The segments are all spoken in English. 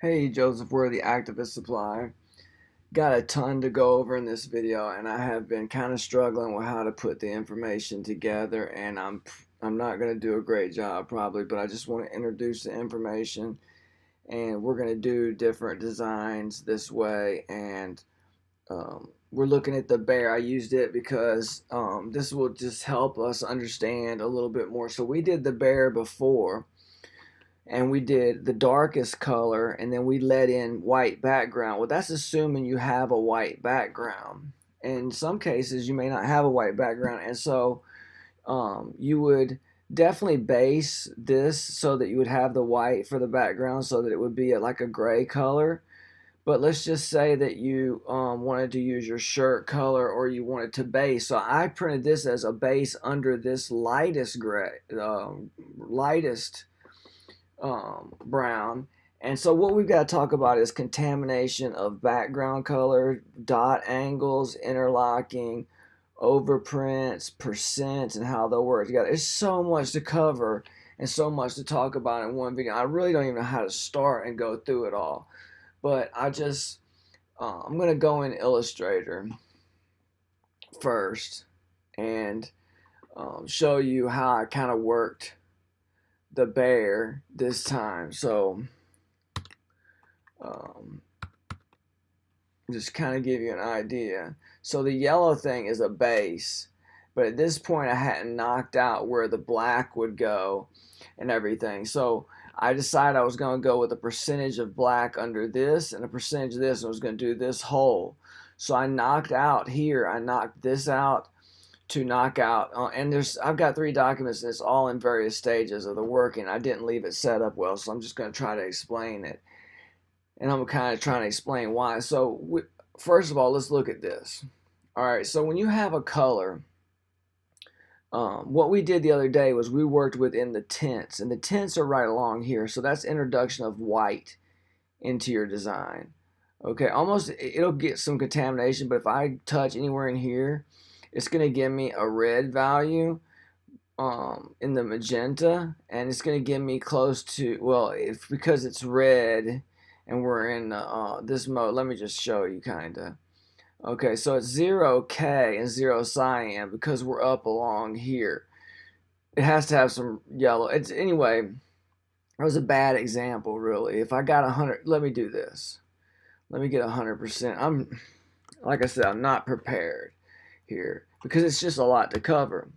Hey Joseph, we're the Activist Supply. Got a ton to go over in this video, and I have been kind of struggling with how to put the information together, and I'm not going to do a great job probably, but I just want to introduce the information, and we're going to do different designs this way, and we're looking at the bear. I used it because this will just help us understand a little bit more. So we did the bear before, and we did the darkest color, and then we let in white background. Well, that's assuming you have a white background. In some cases you may not have a white background, and so you would definitely base this so that you would have the white for the background so that it would be like a gray color. But let's just say that you wanted to use your shirt color, or you wanted to base. So I printed this as a base under this lightest gray, lightest brown. And so what we've got to talk about is contamination of background color, dot angles, interlocking, overprints, percents, and how they'll work together. There's so much to cover and so much to talk about in one video. I really don't even know how to start and go through it all. But I'm going to go in Illustrator first and show you how I kind of worked the bear this time. So um, just kind of give you an idea. So the yellow thing is a base, but at this point I hadn't knocked out where the black would go and everything. So I decided I was going to go with a percentage of black under this and a percentage of this, and I was going to do this whole. So I knocked out here, I knocked this out to knock out, and I've got 3 documents, and it's all in various stages of the working. I didn't leave it set up well, so I'm just going to try to explain it, and I'm kind of trying to explain why. So first of all, let's look at this. All right, so when you have a color, what we did the other day was we worked within the tints, and the tints are right along here. So that's introduction of white into your design. Okay, almost it'll get some contamination, but if I touch anywhere in here, it's going to give me a red value in the magenta, and it's going to give me close to, well, because it's red and we're in this mode. Let me just show you kind of. Okay, so it's 0K and 0 cyan because we're up along here. It has to have some yellow. Anyway, that was a bad example, really. If I got 100, let me do this. Let me get 100%. Like I said, I'm not prepared here because it's just a lot to cover.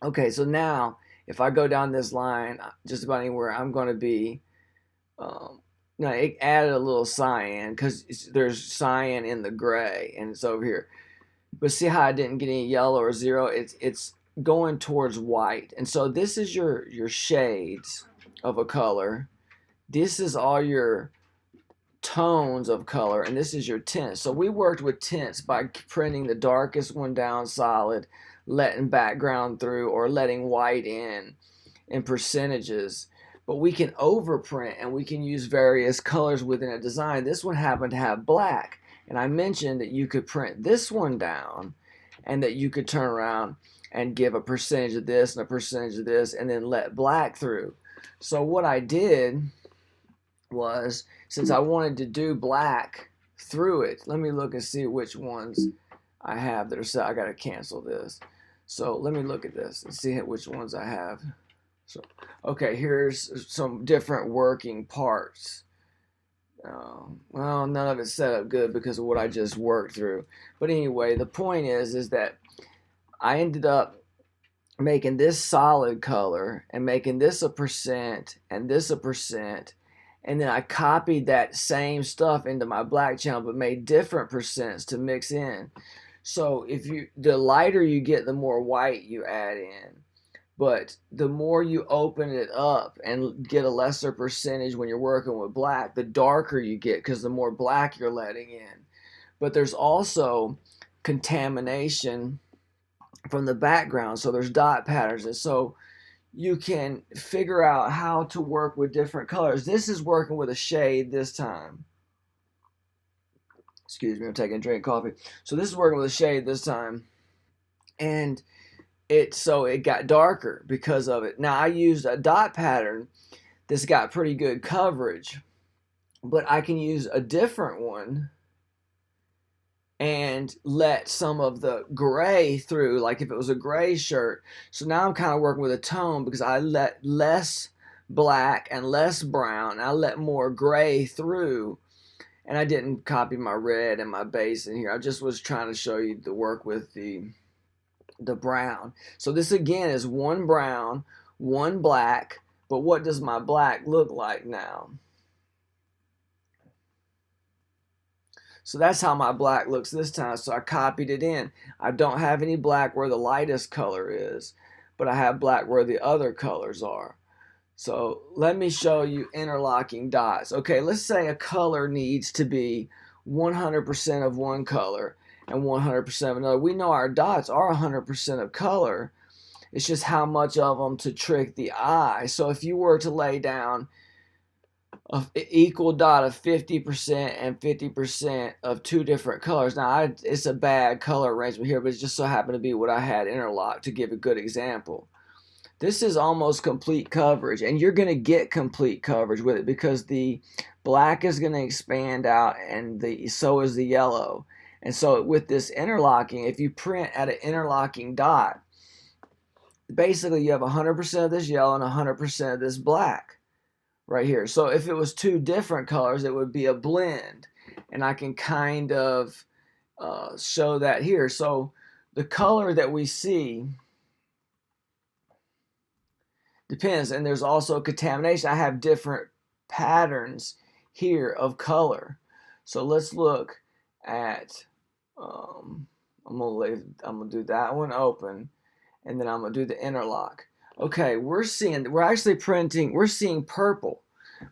Okay, so now if I go down this line just about anywhere, I'm going to be now it added a little cyan because there's cyan in the gray and it's over here. But see how I didn't get any yellow or 0? It's going towards white. And so this is your shades of a color. This is all your tones of color, and this is your tint. So we worked with tints by printing the darkest one down solid, letting background through, or letting white in percentages. But we can overprint, and we can use various colors within a design. This one happened to have black, and I mentioned that you could print this one down and that you could turn around and give a percentage of this and a percentage of this and then let black through. So what I did was, since I wanted to do black through it, let me look and see which ones I have that are set. I got to cancel this. So let me look at this and see which ones I have. So, okay, here's some different working parts. Well, none of it's set up good because of what I just worked through. But anyway, the point is that I ended up making this solid color and making this a percent and this a percent, and then I copied that same stuff into my black channel but made different percents to mix in. So the lighter you get, the more white you add in, but the more you open it up and get a lesser percentage when you're working with black, the darker you get because the more black you're letting in. But there's also contamination from the background, so there's dot patterns, and so you can figure out how to work with different colors. This is working with a shade this time. Excuse me, I'm taking a drink of coffee. So this is working with a shade this time, and it got darker because of it. Now I used a dot pattern that's got pretty good coverage, but I can use a different one and let some of the gray through, like if it was a gray shirt. So now I'm kind of working with a tone because I let less black and less brown. I let more gray through, and I didn't copy my red and my base in here. I just was trying to show you the work with the brown. So this again is one brown, one black, but what does my black look like now? So that's how my black looks this time. So I copied it in. I don't have any black where the lightest color is, but I have black where the other colors are. So let me show you interlocking dots. Okay, let's say a color needs to be 100% of one color and 100% of another. We know our dots are 100% of color. It's just how much of them to trick the eye. So if you were to lay down an equal dot of 50% and 50% of two different colors. Now, it's a bad color arrangement here, but it just so happened to be what I had interlocked to give a good example. This is almost complete coverage, and you're going to get complete coverage with it because the black is going to expand out, and so is the yellow. And so with this interlocking, if you print at an interlocking dot, basically you have 100% of this yellow and 100% of this black right here. So if it was two different colors, it would be a blend, and I can kind of show that here. So the color that we see depends, and there's also contamination. I have different patterns here of color. So let's look at I'm gonna do that one open, and then I'm gonna do the interlock. Okay, we're seeing purple,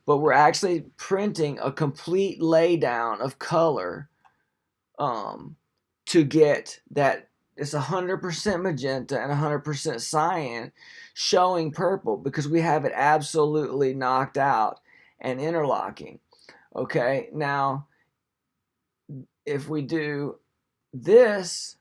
but we're actually printing a complete laydown of color to get that. It's 100% magenta and 100% cyan showing purple because we have it absolutely knocked out and interlocking. Okay, now if we do this,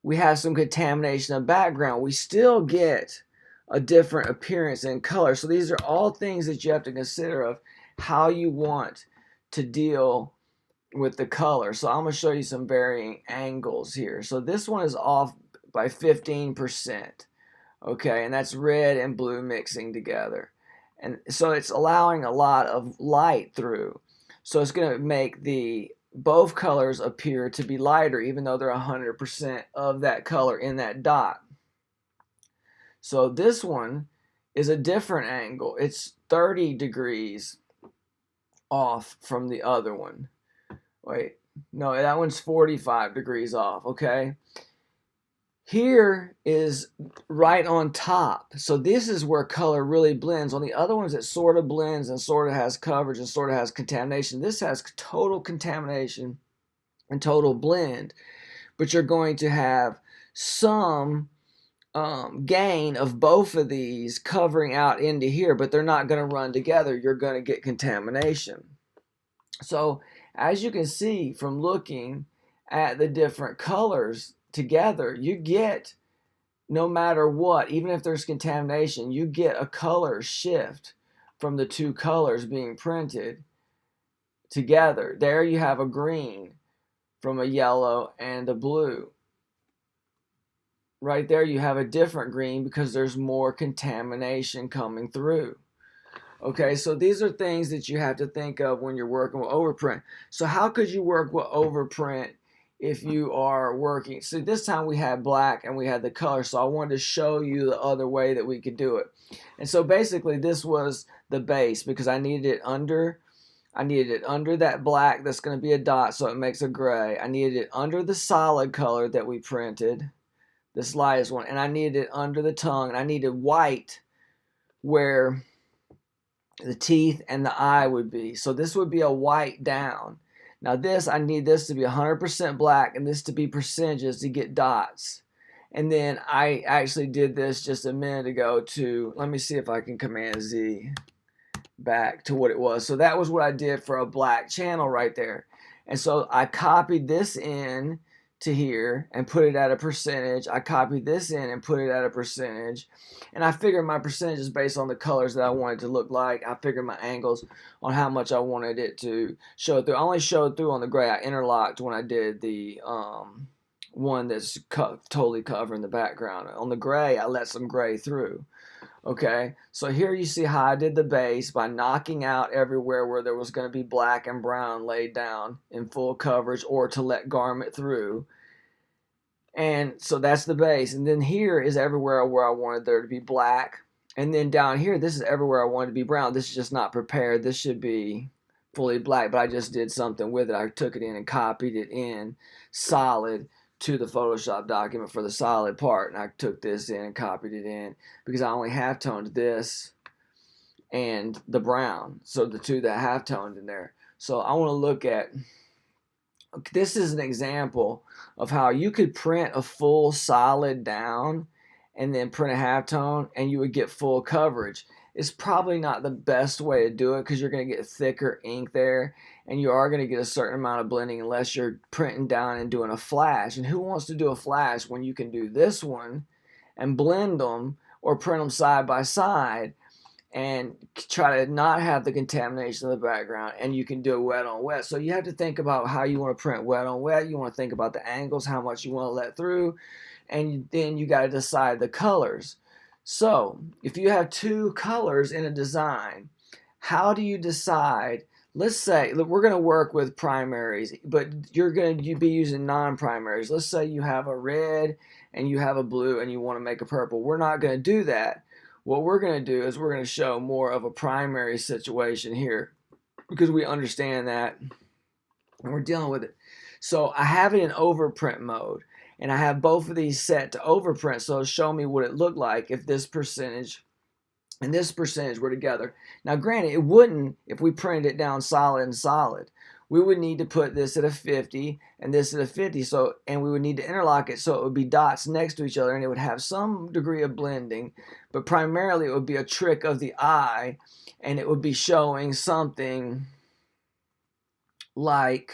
we have some contamination of background. We still get a different appearance and color. So these are all things that you have to consider of how you want to deal with the color. So I'm going to show you some varying angles here. So this one is off by 15%. Okay, and that's red and blue mixing together. And so it's allowing a lot of light through. So it's going to make both colors appear to be lighter, even though they're 100% of that color in that dot. So this one is a different angle. It's 30 degrees off from the other one. Wait, no, that one's 45 degrees off, okay? Here is right on top. So this is where color really blends. On the other ones, it sort of blends and sort of has coverage and sort of has contamination. This has total contamination and total blend, but you're going to have some gain of both of these covering out into here, but they're not going to run together. You're going to get contamination. So as you can see from looking at the different colors together, you get, no matter what, even if there's contamination, you get a color shift from the two colors being printed together. There you have a green from a yellow and a blue. Right there you have a different green because there's more contamination coming through. Okay, so these are things that you have to think of when you're working with overprint. So how could you work with overprint if you are working? So this time we had black and we had the color, so I wanted to show you the other way that we could do it. And so basically this was the base because I needed it under that black that's going to be a dot, so it makes a gray. I needed it under the solid color that we printed, this lightest one, and I needed it under the tongue, and I needed white where the teeth and the eye would be. So this would be a white down. Now this, I need this to be 100% black and this to be percentages to get dots. And then I actually did this just a minute ago to, let me see if I can Command Z back to what it was. So that was what I did for a black channel right there. And so I copied this in to here and put it at a percentage. I copied this in and put it at a percentage. And I figured my percentage is based on the colors that I wanted to look like. I figured my angles on how much I wanted it to show through. I only showed through on the gray. I interlocked when I did the one that's totally covering the background. On the gray, I let some gray through. Okay, so here you see how I did the base by knocking out everywhere where there was going to be black and brown laid down in full coverage or to let garment through. And so that's the base. And then here is everywhere where I wanted there to be black. And then down here, this is everywhere I wanted to be brown. This is just not prepared. This should be fully black, but I just did something with it. I took it in and copied it in solid to the Photoshop document for the solid part, and I took this in and copied it in because I only half-toned this and the brown, so the two that half-toned in there. So I want to look at, this is an example of how you could print a full solid down and then print a halftone and you would get full coverage. It's probably not the best way to do it because you're going to get thicker ink there and you are going to get a certain amount of blending unless you're printing down and doing a flash. And who wants to do a flash when you can do this one and blend them or print them side by side and try to not have the contamination in the background, and you can do it wet on wet. So you have to think about how you want to print wet on wet. You want to think about the angles, how much you want to let through, and then you got to decide the colors. So if you have two colors in a design, how do you decide? Let's say we're going to work with primaries, but you're going to be using non-primaries. Let's say you have a red and you have a blue and you want to make a purple. We're not going to do that. What we're going to do is we're going to show more of a primary situation here because we understand that and we're dealing with it. So I have it in overprint mode. And I have both of these set to overprint, so it'll show me what it looked like if this percentage and this percentage were together. Now granted, it wouldn't if we printed it down solid and solid. We would need to put this at a 50 and this at a 50, so, and we would need to interlock it so it would be dots next to each other and it would have some degree of blending, but primarily it would be a trick of the eye and it would be showing something like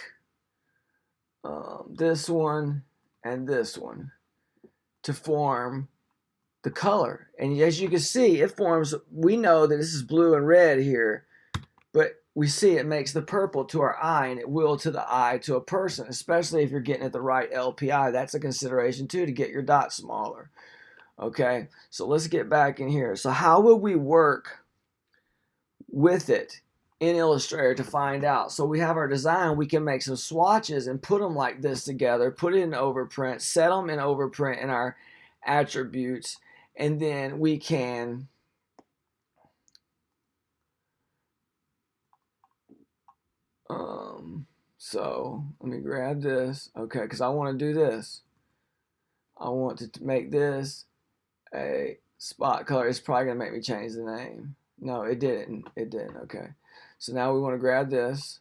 this one and this one to form the color. And as you can see, it forms, we know that this is blue and red here, but we see it makes the purple to our eye, and it will to the eye to a person, especially if you're getting at the right LPI. That's a consideration too, to get your dot smaller. Okay, so let's get back in here. So how would we work with it in Illustrator to find out? So we have our design, we can make some swatches and put them like this together, put it in Overprint, set them in Overprint in our attributes, and then we can so let me grab this, okay, because I want to do this. I want to make this a spot color. It's probably gonna make me change the name. No, it didn't. It didn't. Okay. So now we want to grab this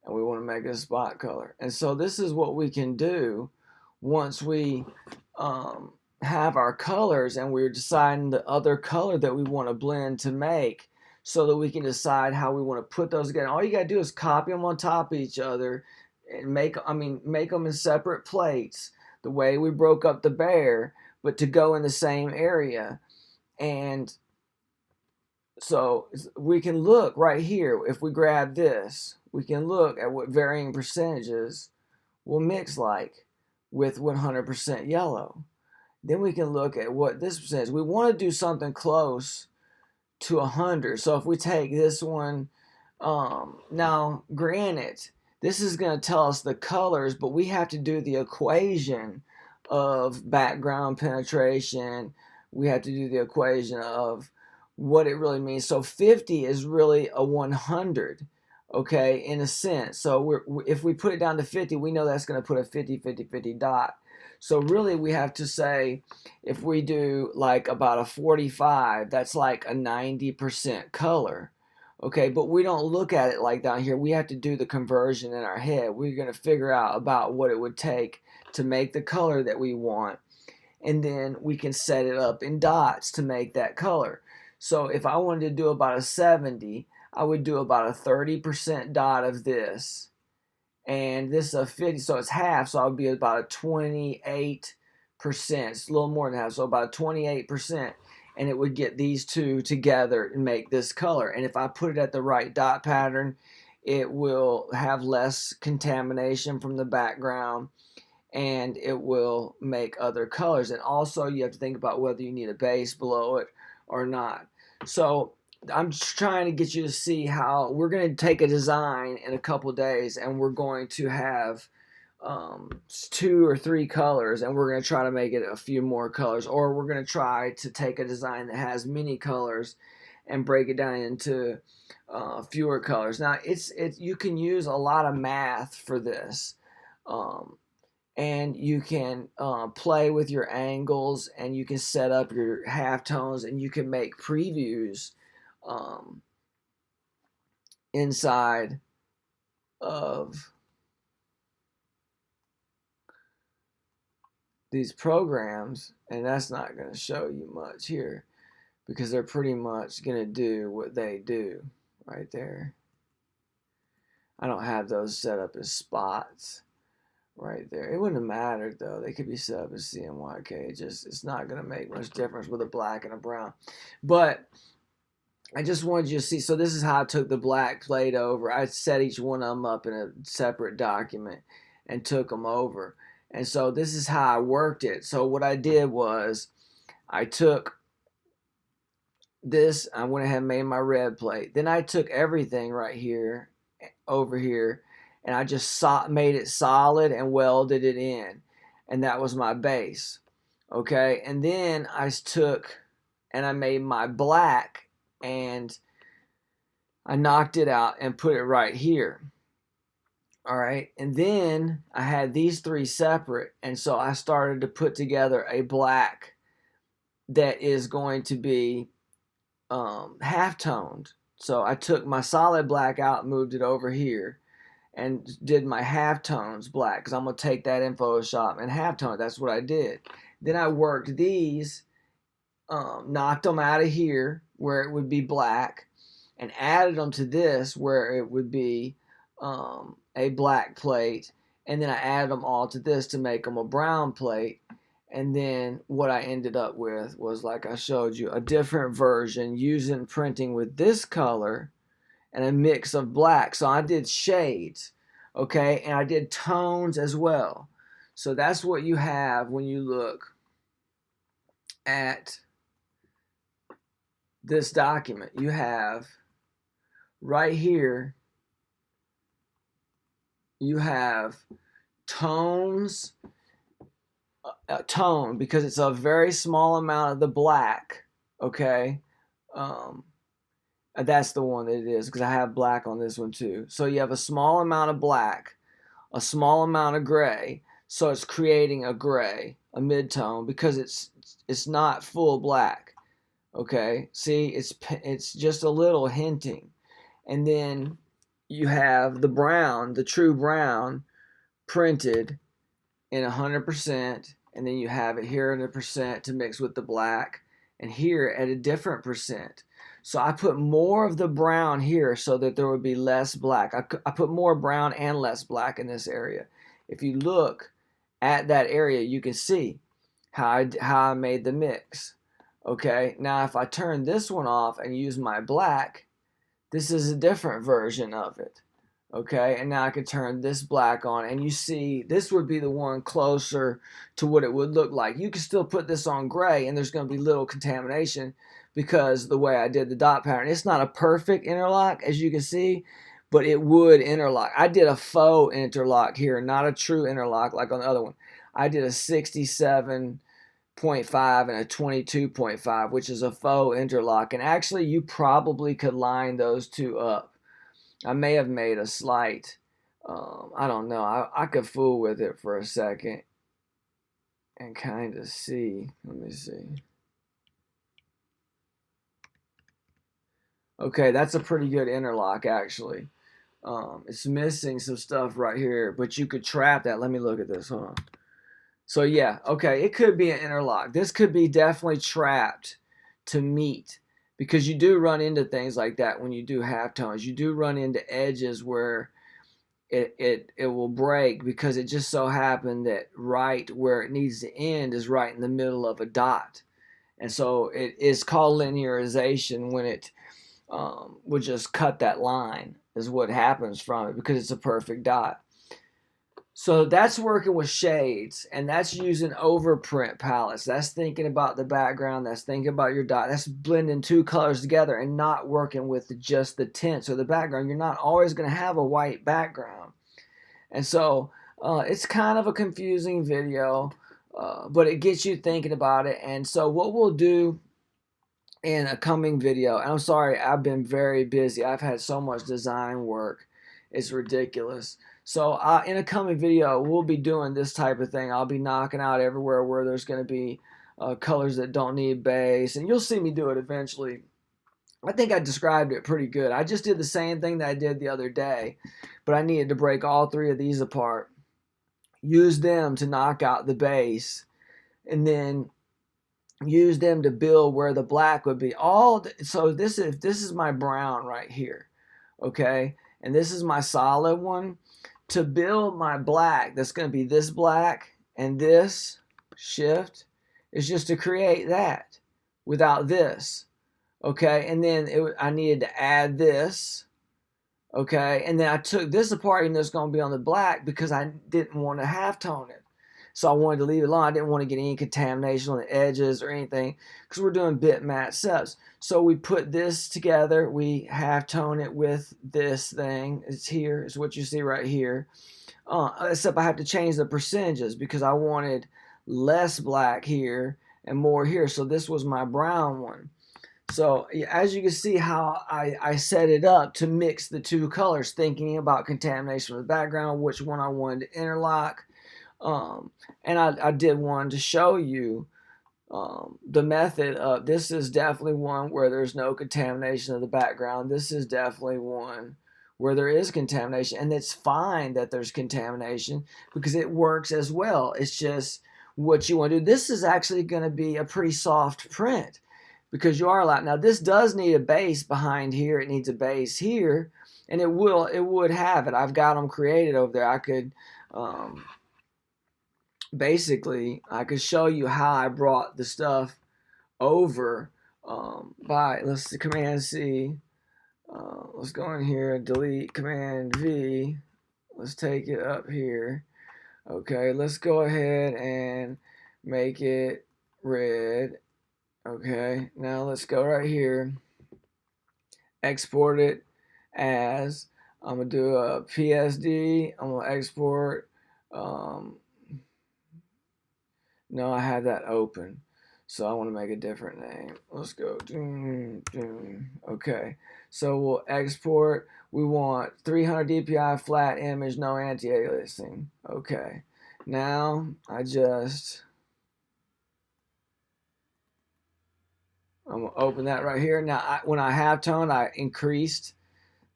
and we want to make it a spot color. And so this is what we can do once we have our colors and we're deciding the other color that we want to blend to make, so that we can decide how we want to put those together. All you got to do is copy them on top of each other and make them in separate plates the way we broke up the bear, but to go in the same area. And so we can look right here, if we grab this, we can look at what varying percentages will mix like with 100% yellow. Then we can look at what this percentage, we want to do something close to 100. So if we take this one, now granted, this is going to tell us the colors, but we have to do the equation of background penetration. We have to do the equation of what it really means. So 50 is really a 100, okay, in a sense. So if we put it down to 50, we know that's going to put a 50-50-50 dot. So really we have to say, if we do like about a 45, that's like a 90% color. Okay, but we don't look at it like down here. We have to do the conversion in our head. We're going to figure out about what it would take to make the color that we want. And then we can set it up in dots to make that color. So if I wanted to do about a 70, I would do about a 30% dot of this and this is a 50, so it's half, so I'll be about a 28%. It's a little more than half, so about a 28%, and it would get these two together and make this color. And if I put it at the right dot pattern, it will have less contamination from the background, and it will make other colors. And also you have to think about whether you need a base below it or not. So I'm just trying to get you to see how we're going to take a design in a couple days, and we're going to have 2 or 3 colors, and we're going to try to make it a few more colors, or we're going to try to take a design that has many colors and break it down into fewer colors. Now you can use a lot of math for this, and you can play with your angles, and you can set up your halftones, and you can make previews inside of these programs. And that's not going to show you much here because they're pretty much going to do what they do right there. I don't have those set up as spots right there. It wouldn't have mattered though. They could be set up as CMYK. It's not going to make much difference with a black and a brown. But I just wanted you to see. So this is how I took the black plate over. I set each one of them up in a separate document and took them over. And so this is how I worked it. So what I did was I took this, I went ahead and made my red plate. Then I took everything right here, over here, and I just made it solid and welded it in. And that was my base. Okay, and then I took and I made my black, and I knocked it out and put it right here. All right, and then I had these 3 separate, and so I started to put together a black that is going to be half-toned. So I took my solid black out, moved it over here, and did my half-tones black, because I'm going to take that in Photoshop and half-tone. That's what I did. Then I worked these, knocked them out of here where it would be black, and added them to this where it would be a black plate, and then I added them all to this to make them a brown plate. And then what I ended up with was, like I showed you, a different version using printing with this color and a mix of black. So I did shades, okay, and I did tones as well. So that's what you have when you look at this document. You have right here, you have tones, tone, because it's a very small amount of the black, okay? That's the one that it is, because I have black on this one too. So you have a small amount of black, a small amount of gray, so it's creating a gray, a mid-tone, because it's not full black, okay? See, it's just a little hinting. And then you have the brown, the true brown, printed in 100%, and then you have it here in a percent to mix with the black, and here at a different percent. So I put more of the brown here so that there would be less black. I put more brown and less black in this area. If you look at that area, you can see how I made the mix. Okay, now if I turn this one off and use my black, this is a different version of it. Okay, and now I can turn this black on, and you see this would be the one closer to what it would look like. You can still put this on gray, and there's going to be little contamination because the way I did the dot pattern. It's not a perfect interlock, as you can see, but it would interlock. I did a faux interlock here, not a true interlock like on the other one. I did a 67.5 and a 22.5, which is a faux interlock. And actually, you probably could line those two up. I may have made a slight, I don't know. I could fool with it for a second and kind of see. Let me see. Okay, that's a pretty good interlock, actually. It's missing some stuff right here, but you could trap that. Let me look at this. Hold on. So yeah, okay, it could be an interlock. This could be definitely trapped to meet, because you do run into things like that when you do halftones. You do run into edges where it will break, because it just so happened that right where it needs to end is right in the middle of a dot. And so it is called linearization when it would just cut that line, is what happens from it, because it's a perfect dot. So that's working with shades, and that's using overprint palettes. That's thinking about the background, that's thinking about your dot, that's blending two colors together and not working with just the tints or the background. You're not always going to have a white background. And so it's kind of a confusing video, but it gets you thinking about it. And so what we'll do in a coming video, and I'm sorry, I've been very busy. I've had so much design work. It's ridiculous. So in a coming video, we'll be doing this type of thing. I'll be knocking out everywhere where there's going to be colors that don't need base, and you'll see me do it eventually. I think I described it pretty good. I just did the same thing that I did the other day, but I needed to break all three of these apart, use them to knock out the base, and then use them to build where the black would be. So this is my brown right here, okay, and this is my solid one. To build my black, that's going to be this black, and this shift is just to create that without this, okay. And then I needed to add this, okay, and then I took this apart, and it's going to be on the black because I didn't want to halftone it. So I wanted to leave it alone. I didn't want to get any contamination on the edges or anything, because we're doing bit matte steps. So we put this together. We halftone it with this thing. It's here. It's what you see right here. Except I have to change the percentages because I wanted less black here and more here. So this was my brown one. So as you can see how I set it up to mix the two colors, thinking about contamination with the background, which one I wanted to interlock. And I did one to show you the method of, this is definitely one where there's no contamination of the background. This is definitely one where there is contamination, and it's fine that there's contamination because it works as well. It's just what you want to do. This is actually going to be a pretty soft print because you are allowed. Now this does need a base behind here. It needs a base here, and it would have it. I've got them created over there. I could basically, I could show you how I brought the stuff over by, let's Command C. Let's go in here, delete, Command V. Let's take it up here. Okay, let's go ahead and make it red. Okay, now let's go right here, export it as, I'm going to do a PSD. I'm going to export, no, I have that open, so I want to make a different name. Let's go. Okay, so we'll export. We want 300 DPI flat image, no anti-aliasing. Okay, now I'm gonna open that right here. Now, when I halftone, I increased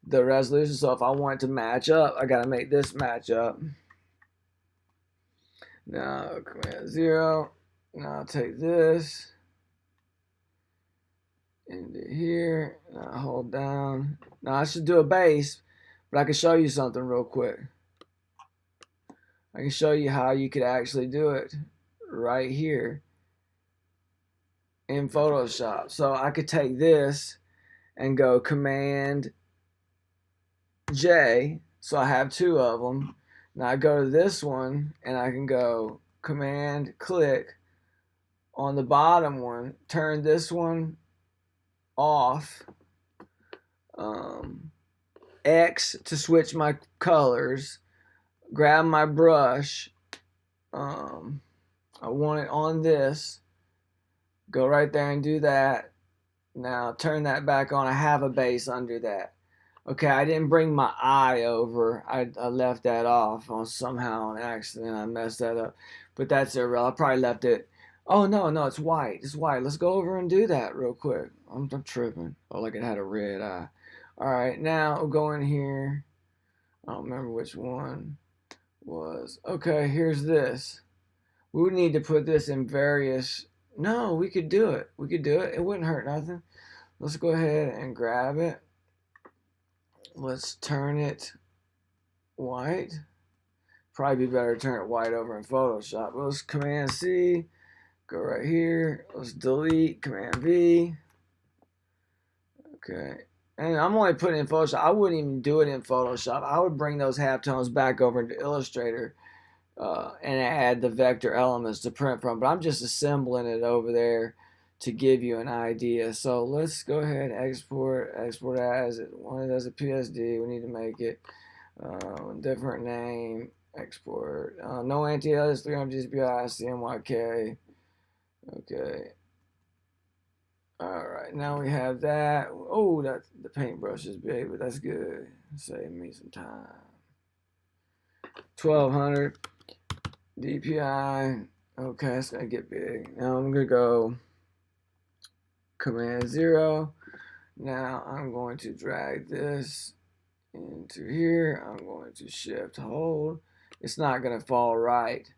the resolution. So if I want it to match up, I gotta make this match up. Now Command 0. Now I'll take this into here. Now I hold down. Now I should do a base, but I can show you something real quick. I can show you how you could actually do it right here in Photoshop. So I could take this and go Command J. So I have two of them. Now I go to this one and I can go Command click on the bottom one, turn this one off, X to switch my colors, grab my brush, I want it on this, go right there and do that. Now turn that back on. I have a base under that. Okay, I didn't bring my eye over. I left that off on somehow on accident. I messed that up. But that's irrelevant. I probably left it. Oh, no, it's white. It's white. Let's go over and do that real quick. I'm tripping. Oh, like it had a red eye. All right, now we'll go in here. I don't remember which one was. Okay, here's this. We would need to put this in various. No, we could do it. We could do it. It wouldn't hurt nothing. Let's go ahead and grab it. Let's turn it white. Probably be better to turn it white over in Photoshop. Let's Command C, go right here. Let's delete, Command V. Okay. And I'm only putting it in Photoshop. I wouldn't even do it in Photoshop. I would bring those halftones back over into Illustrator and add the vector elements to print from. But I'm just assembling it over there to give you an idea. So let's go ahead and export as it wanted as a PSD. We need to make it different name. Export. No anti-alias 300 GPI CMYK. Okay. All right, now we have that. Oh, that the paintbrush is big, but that's good. Save me some time. 1200 DPI. Okay, it's gonna get big. Now I'm gonna go Command 0. Now I'm going to drag this into here. I'm going to Shift Hold. It's not gonna fall right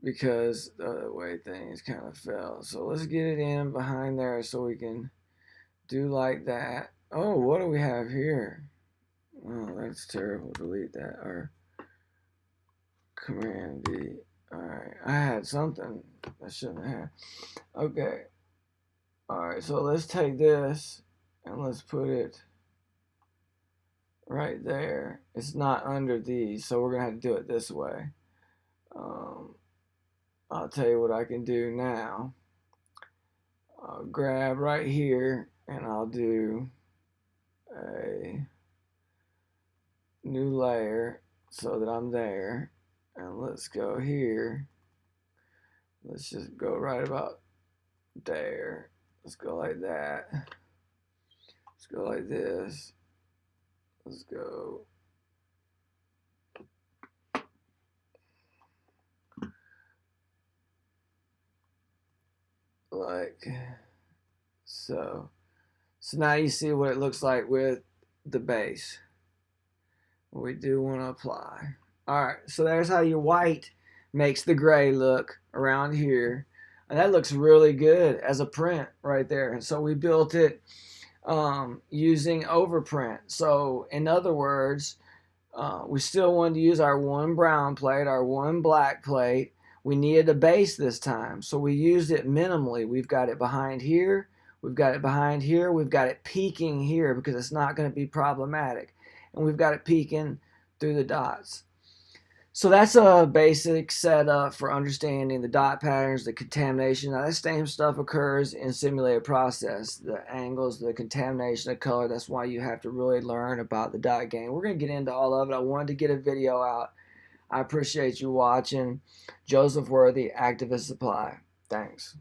because the way things kind of fell. So let's get it in behind there so we can do like that. Oh, what do we have here? Oh, that's terrible. Delete that. Or Command D. Alright, I had something I shouldn't have. Okay. Alright, so let's take this and let's put it right there. It's not under these, so we're going to have to do it this way. I'll tell you what I can do now. I'll grab right here and I'll do a new layer so that I'm there. And let's go here. Let's just go right about there. Let's go like that. Let's go like this. Let's go like so. So now you see what it looks like with the base. We do want to apply. All right, so there's how your white makes the gray look around here. And that looks really good as a print right there. And so we built it using Overprint. So in other words, we still wanted to use our one brown plate, our one black plate. We needed a base this time, so we used it minimally. We've got it behind here, we've got it behind here, we've got it peeking here because it's not going to be problematic. And we've got it peeking through the dots. So that's a basic setup for understanding the dot patterns, the contamination. Now that same stuff occurs in simulated process. The angles, the contamination, the color, that's why you have to really learn about the dot game. We're going to get into all of it. I wanted to get a video out. I appreciate you watching. Joseph Worthy, Activist Supply. Thanks.